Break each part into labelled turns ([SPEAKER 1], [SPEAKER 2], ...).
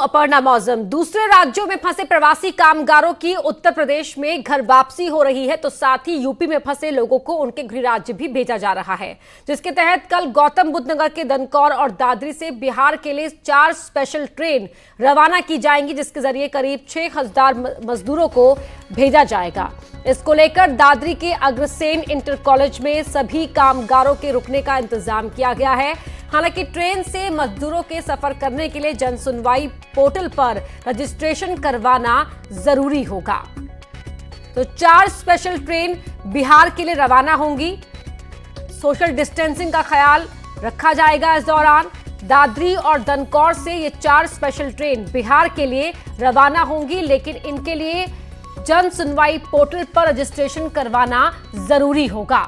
[SPEAKER 1] अपर्णा मौसम। दूसरे राज्यों में फंसे प्रवासी कामगारों की उत्तर प्रदेश में घर वापसी हो रही है, तो साथ ही यूपी में फंसे लोगों को उनके गृह राज्य भी भेजा जा रहा है, जिसके तहत कल गौतम बुद्ध नगर के दनकौर और दादरी से बिहार के लिए 4 स्पेशल ट्रेन रवाना की जाएंगी, जिसके जरिए करीब 6000 मजदूरों को भेजा जाएगा। इसको लेकर दादरी के अग्रसेन इंटर कॉलेज में सभी कामगारों के रुकने का इंतजाम किया गया है। हालांकि ट्रेन से मजदूरों के सफर करने के लिए जन सुनवाई पोर्टल पर रजिस्ट्रेशन करवाना जरूरी होगा। तो 4 स्पेशल ट्रेन बिहार के लिए रवाना होंगी। सोशल डिस्टेंसिंग का ख्याल रखा जाएगा इस दौरान। दादरी और दनकौर से ये 4 स्पेशल ट्रेन बिहार के लिए रवाना होंगी, लेकिन इनके लिए जन सुनवाई पोर्टल पर रजिस्ट्रेशन करवाना जरूरी होगा।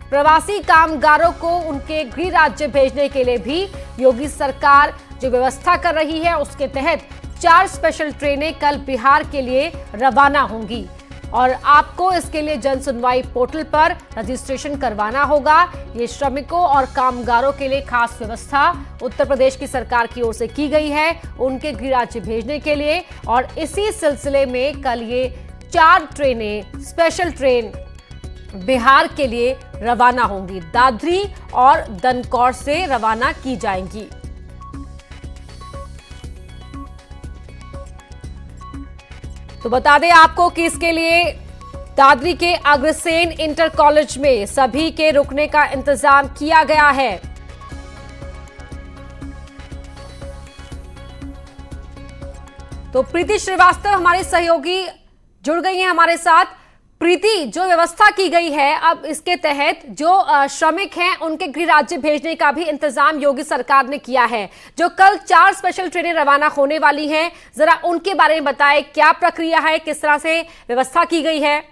[SPEAKER 1] प्रवासी कामगारों को उनके गृह राज्य भेजने के लिए भी योगी सरकार जो व्यवस्था कर रही है, उसके तहत 4 स्पेशल ट्रेनें कल बिहार के लिए रवाना होंगी और आपको इसके लिए जन सुनवाई पोर्टल पर रजिस्ट्रेशन करवाना होगा। ये श्रमिकों और कामगारों के लिए खास व्यवस्था उत्तर प्रदेश की सरकार की ओर से की गई है उनके गृह राज्य भेजने के लिए, और इसी सिलसिले में कल ये 4 ट्रेनें स्पेशल ट्रेन बिहार के लिए रवाना होंगी। दादरी और दनकौर से रवाना की जाएंगी। तो बता दें आपको कि इसके लिए दादरी के अग्रसेन इंटर कॉलेज में सभी के रुकने का इंतजाम किया गया है। तो प्रीति श्रीवास्तव हमारे सहयोगी जुड़ गई हैं हमारे साथ। प्रीति, जो व्यवस्था की गई है अब इसके तहत जो श्रमिक हैं उनके गृह राज्य भेजने का भी इंतजाम योगी सरकार ने किया है। जो कल 4 स्पेशल ट्रेनें रवाना होने वाली हैं, जरा उनके बारे में बताएं, क्या प्रक्रिया है, किस तरह से व्यवस्था की गई है?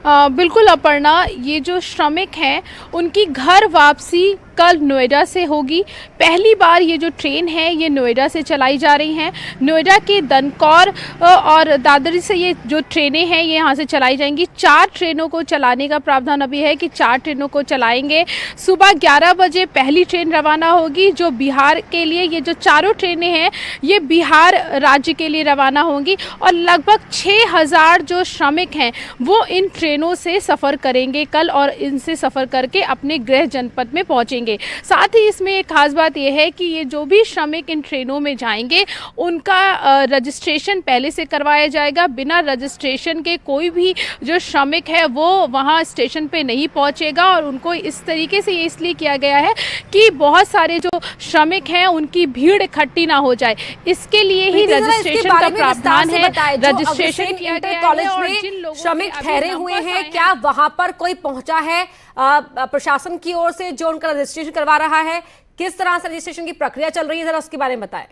[SPEAKER 2] बिल्कुल अपर्णा, ये जो श्रमिक हैं उनकी घर वापसी कल नोएडा से होगी। पहली बार ये जो ट्रेन है ये नोएडा से चलाई जा रही हैं। नोएडा के दनकौर और दादरी से ये जो ट्रेनें हैं ये यहाँ से चलाई जाएंगी। 4 ट्रेनों को चलाने का प्रावधान अभी है कि 4 ट्रेनों को चलाएंगे। सुबह 11 बजे पहली ट्रेन रवाना होगी जो बिहार के लिए, ये जो चारों ट्रेनें हैं ये बिहार राज्य के लिए रवाना होंगी और लगभग 6000 जो श्रमिक हैं वो इन ट्रेनों से सफ़र करेंगे कल और इनसे सफ़र करके अपने गृह जनपद में पहुँचेंगे। साथ ही इसमें एक खास बात यह है कि ये जो भी श्रमिक इन ट्रेनों में जाएंगे उनका रजिस्ट्रेशन पहले से करवाया जाएगा। बिना रजिस्ट्रेशन के कोई भी जो श्रमिक है वो वहाँ स्टेशन पे नहीं पहुँचेगा और उनको इस तरीके से ये इसलिए किया गया है कि बहुत सारे जो श्रमिक हैं उनकी भीड़ इकट्ठी ना हो जाए, इसके लिए ही रजिस्ट्रेशन का प्रावधान है। रजिस्ट्रेशन किया गया है और जिन लोगों
[SPEAKER 1] श्रमिक ठहरे हुए हैं, क्या वहां पर कोई पहुंचा है प्रशासन की ओर से जो उनका रजिस्ट्रेशन करवा रहा है? किस तरह से रजिस्ट्रेशन की प्रक्रिया चल रही है, जरा उसके बारे में बताएं।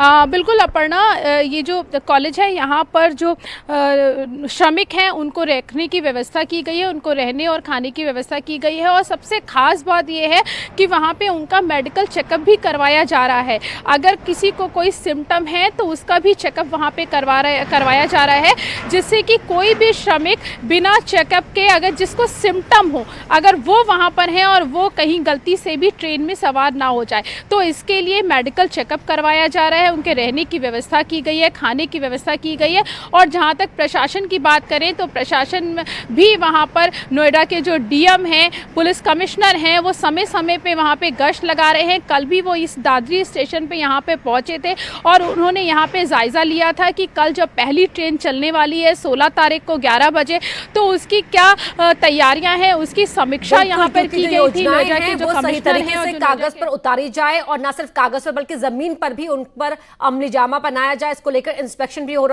[SPEAKER 2] बिल्कुल अपर्णा, ये जो कॉलेज है यहाँ पर जो श्रमिक हैं उनको रखने की व्यवस्था की गई है, उनको रहने और खाने की व्यवस्था की गई है और सबसे खास बात ये है कि वहाँ पे उनका मेडिकल चेकअप भी करवाया जा रहा है। अगर किसी को कोई सिम्टम है तो उसका भी चेकअप वहाँ पे करवाया जा रहा है, जिससे कि कोई भी श्रमिक बिना चेकअप के अगर जिसको सिम्टम हो अगर वो वहाँ पर है और वो कहीं गलती से भी ट्रेन में सवार ना हो जाए, तो इसके लिए मेडिकल चेकअप करवाया जा रहा है। उनके रहने की व्यवस्था की गई है, खाने की व्यवस्था की गई है। और जहां तक प्रशासन की बात करें तो प्रशासन भी वहां पर नोएडा के जो डीएम हैं, पुलिस कमिश्नर हैं, वो समय समय पे वहां पे गश्त लगा रहे हैं। कल भी वो इस दादरी स्टेशन पे यहां पे पहुंचे थे और उन्होंने यहां पे जायजा लिया था कि कल जब पहली ट्रेन चलने वाली है 16 तारीख को 11 बजे, तो उसकी क्या तैयारियां हैं उसकी समीक्षा यहां पर की गई थी। नोएडा के जो कमिश्नर हैं
[SPEAKER 1] कागज पर उतारी जाए और न सिर्फ कागज पर बल्कि जमीन पर भी उन पर अमली जामा बनाया जाए, इसको लेकर इंस्पेक्शन भी हो रहा है।